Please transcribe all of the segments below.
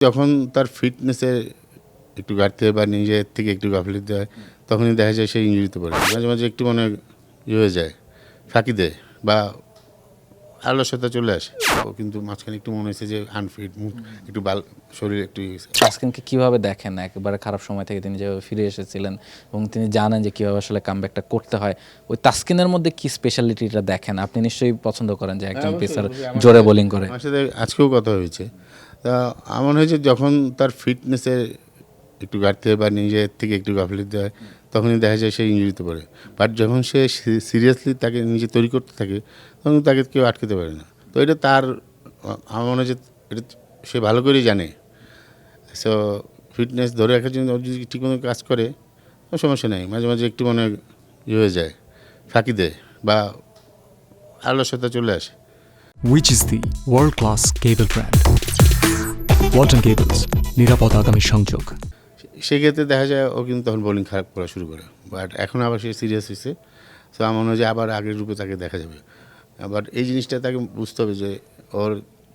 যখন তার ফিটনেসের একটু ঘাটতি হয় বা নিজের থেকে একটু গাফিলতি হয় তখনই দেখা যায় সে ইনজুরিতে পড়ে। মাঝে মাঝে একটু মানে হয়ে যায়, ফাঁকি দেয় বা আলস্যতা চলে আসে। ও কিন্তু মাঝখানে একটু মনে হয়েছে যে আনফিট, মুখ একটু শরীর একটু তাসকিনকে কিভাবে দেখেন? একেবারে খারাপ সময় থেকে তিনি যেভাবে ফিরে এসেছিলেন এবং তিনি জানেন যে কিভাবে আসলে কামব্যাকটা করতে হয়, ওই তাসকিনের মধ্যে কি স্পেশালিটিটা দেখেন? আপনি নিশ্চয়ই পছন্দ করেন যে একজন পেসার জোরে বোলিং করে। আমার সাথে আজকেও কথা হয়েছে। তা এমন হয়েছে যখন তার ফিটনেসের একটু ঘাটতি হয় বা নিজের থেকে একটু গাফিলতি হয় তখনই দেখা যায় সে ইনজুরিতে পড়ে। বাট যখন সে সিরিয়াসলি তাকে নিজে তৈরি করতে থাকে তখন তাকে কেউ আটকাতে পারে না। তো এটা তার আমার মনে হয় যে এটা সে ভালো করেই জানে। সো ফিটনেস ধরে রাখার জন্য যদি ঠিকমতো কাজ করে কোনো সমস্যা নেই। মাঝে মাঝে একটু মানে হয়ে যায়, ফাঁকি দেয় বা আলস্যতা চলে আসে। Which is the world-class cable brand? Walton Cables, নিরাপদ আগামী সংযোগ। সেক্ষেত্রে দেখা যায় ও কিন্তু তখন বোলিং খারাপ করা শুরু করে, বাট এখন আবার সে সিরিয়াস হয়েছে। সো আমার মনে হয় যে আবার আগের রূপে তাকে দেখা যাবে। বাট এই জিনিসটা তাকে বুঝতে হবে যে ওর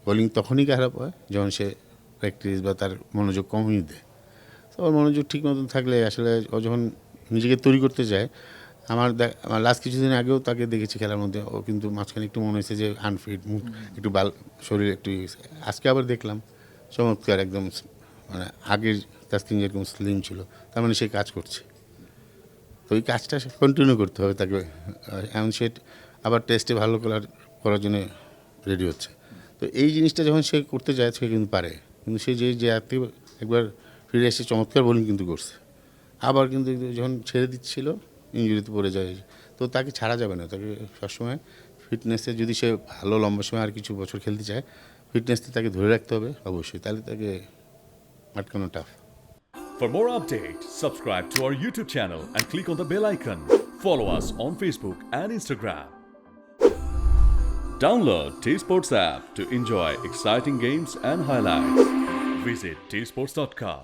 বোলিং তখনই খারাপ হয় যখন সে প্র্যাকটিস বা তার মনোযোগ কমিয়ে দেয়। তো ওর মনোযোগ ঠিক মতন থাকলে আসলে ও যখন নিজেকে তৈরি করতে যায়, আমার লাস্ট কিছুদিন আগেও তাকে দেখেছি খেলার মধ্যে, ও কিন্তু মাঝখানে একটু মনে হয়েছে যে আনফিট, মুখ একটু শরীর একটু আজকে আবার দেখলাম চমৎকার একদম, মানে আগের তাসকিন যেরকম স্লিম ছিল তার মানে সে কাজ করছে। তো ওই কাজটা কন্টিনিউ করতে হবে তাকে। এমন সে আবার টেস্টে ভালো করার জন্য রেডি হচ্ছে। তো এই জিনিসটা যখন সে করতে যায় সে কিন্তু পারে, কিন্তু সে যে একবার ফিরে এসে চমৎকার বোলিং কিন্তু করছে, আবার কিন্তু যখন ছেড়ে দিচ্ছিল ইনজুরিতে পড়ে যায়। তো তাকে ছাড়া যাবে না, তাকে সবসময় ফিটনেসে যদি সে ভালো লম্বা সময় আর কিছু বছর খেলতে চায় ফিটনেসটা তাকে ধরে রাখতে হবে অবশ্যই, তাহলে তাকে আটকানো tough. For more updates, subscribe to our YouTube channel and click on the bell icon. Follow us on Facebook and Instagram. Download T-Sports app to enjoy exciting games and highlights. Visit tsports.com.